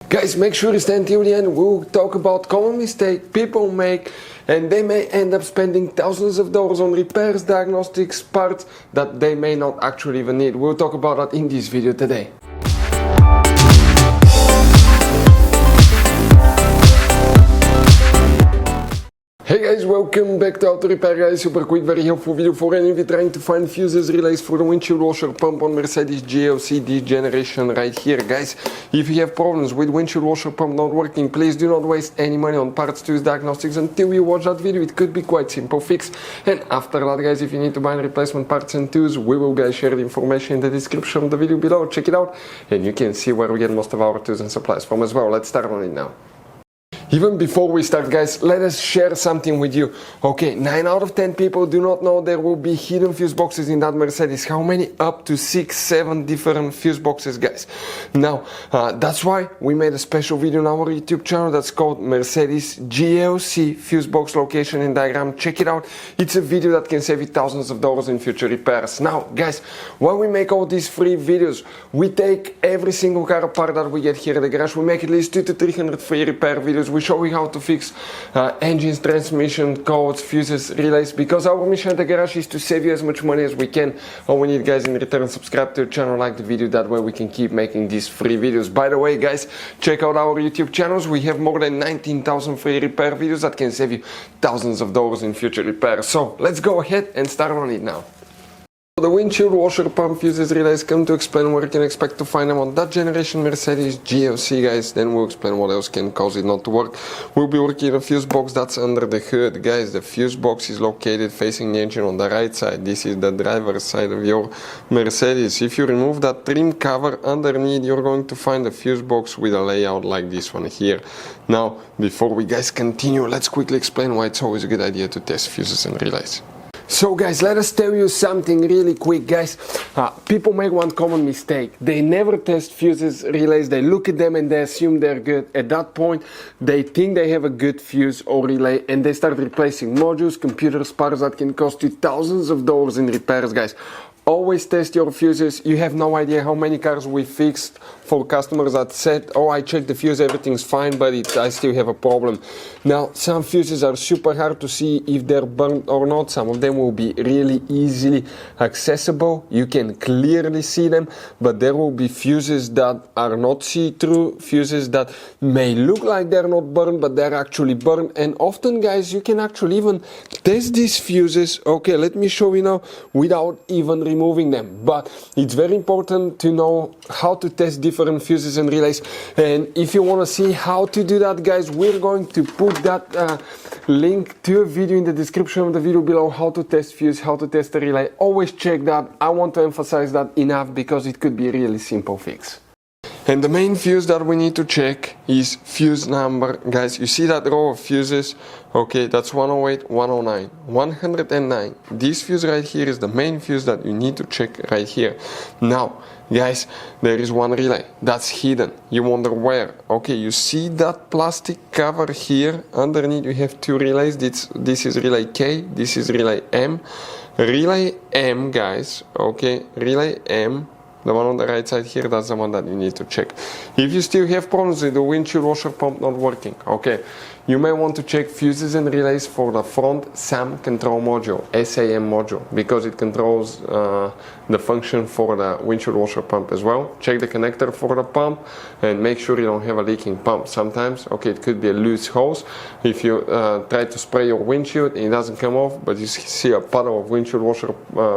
Guys, make sure you stay until the end. We'll talk about common mistakes people make, and they may end up spending thousands of dollars on repairs, diagnostics, parts that they may not actually even need. We'll talk about that in this video today. Hey guys, welcome back to Auto Repair guys. Super quick, very helpful video for any of you trying to find fuses relays for the windshield washer pump on Mercedes GLC this generation right here. Guys, if you have problems with windshield washer pump not working, please do not waste any money on parts, tools, diagnostics until you watch that video. It could be quite simple fix. And after that guys, if you need to buy replacement parts and tools, we will guys share the information in the description of the video below. Check it out and you can see where we get most of our tools and supplies from as well. Let's start on it now. Even before we start guys, let us share something with you. Okay, 9 out of 10 people do not know there will be hidden fuse boxes in that Mercedes. How many? Up to 6-7 different fuse boxes guys. Now, that's why we made a special video on our YouTube channel that's called Mercedes GLC fuse box location and diagram. Check it out. It's a video that can save you thousands of dollars in future repairs. Now guys, when we make all these free videos, we take every single car apart that we get here at the garage. We make at least 200 to 300 free repair videos. We show you how to fix engines, transmission, codes, fuses, relays, because our mission at the garage is to save you as much money as we can. All we need guys in return, subscribe to the channel, like the video, that way we can keep making these free videos. By the way guys, check out our YouTube channels. We have more than 19,000 free repair videos that can save you thousands of dollars in future repairs. So let's go ahead and start on it now. The windshield washer pump fuses relays come to explain where you can expect to find them on that generation Mercedes GLC guys. Then we'll explain what else can cause it not to work. We'll be working in a fuse box that's under the hood guys. The fuse box is located facing the engine on the right side. This is the driver's side of your Mercedes. If you remove that trim cover underneath, you're going to find a fuse box with a layout like this one here. Now before we guys continue, let's quickly explain why it's always a good idea to test fuses and relays. So guys, let us tell you something really quick guys. People make one common mistake. They never test fuses, relays. They look at them and they assume they're good. At that point, they think they have a good fuse or relay and they start replacing modules, computers, parts that can cost you thousands of dollars in repairs guys. Always test your fuses. You have no idea how many cars we fixed for customers that said, oh, I checked the fuse, everything's fine, but I still have a problem. Now, some fuses are super hard to see if they're burnt or not. Some of them will be really easily accessible. You can clearly see them, but there will be fuses that are not see-through, fuses that may look like they're not burned, but they're actually burned. And often, guys, you can actually even test these fuses. Okay, let me show you now without even removing them. But it's very important to know how to test different fuses and relays. And if you want to see how to do that guys, we're going to put that link to a video in the description of the video below, how to test fuse, how to test a relay. Always check that. I want to emphasize that enough because it could be a really simple fix. And the main fuse that we need to check is fuse number. Guys, you see that row of fuses? Okay, that's 108, 109, 109. This fuse right here is the main fuse that you need to check right here. Now, guys, there is one relay that's hidden. You wonder where? Okay, you see that plastic cover here? Underneath you have two relays. This is relay K, this is relay M. Relay M, guys, okay, relay M. The one on the right side here, that's the one that you need to check. If you still have problems with the windshield washer pump not working, okay, you may want to check fuses and relays for the front SAM control module, SAM module, because it controls the function for the windshield washer pump as well. Check the connector for the pump and make sure you don't have a leaking pump. Sometimes, okay, it could be a loose hose. If you try to spray your windshield and it doesn't come off, but you see a puddle of windshield washer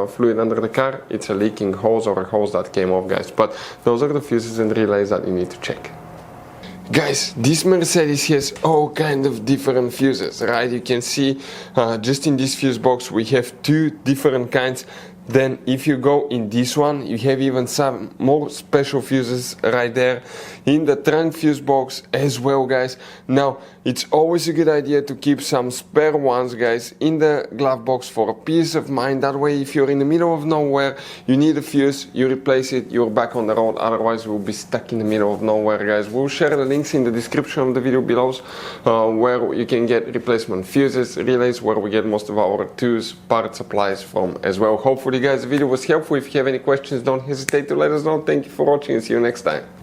fluid under the car, it's a leaking hose or a hose that came off, guys. But those are the fuses and relays that you need to check. Guys, this Mercedes has all kind of different fuses, right? You can see just in this fuse box we have two different kinds. Then if you go in this one, you have even some more special fuses right there in the trunk fuse box as well, guys. Now, it's always a good idea to keep some spare ones, guys, in the glove box for a peace of mind. That way, if you're in the middle of nowhere, you need a fuse, you replace it, you're back on the road. Otherwise, we'll be stuck in the middle of nowhere, guys. We'll share the links in the description of the video below where you can get replacement fuses, relays, where we get most of our tools, part supplies from as well. Hopefully, guys, the video was helpful. If you have any questions, don't hesitate to let us know. Thank you for watching and see you next time.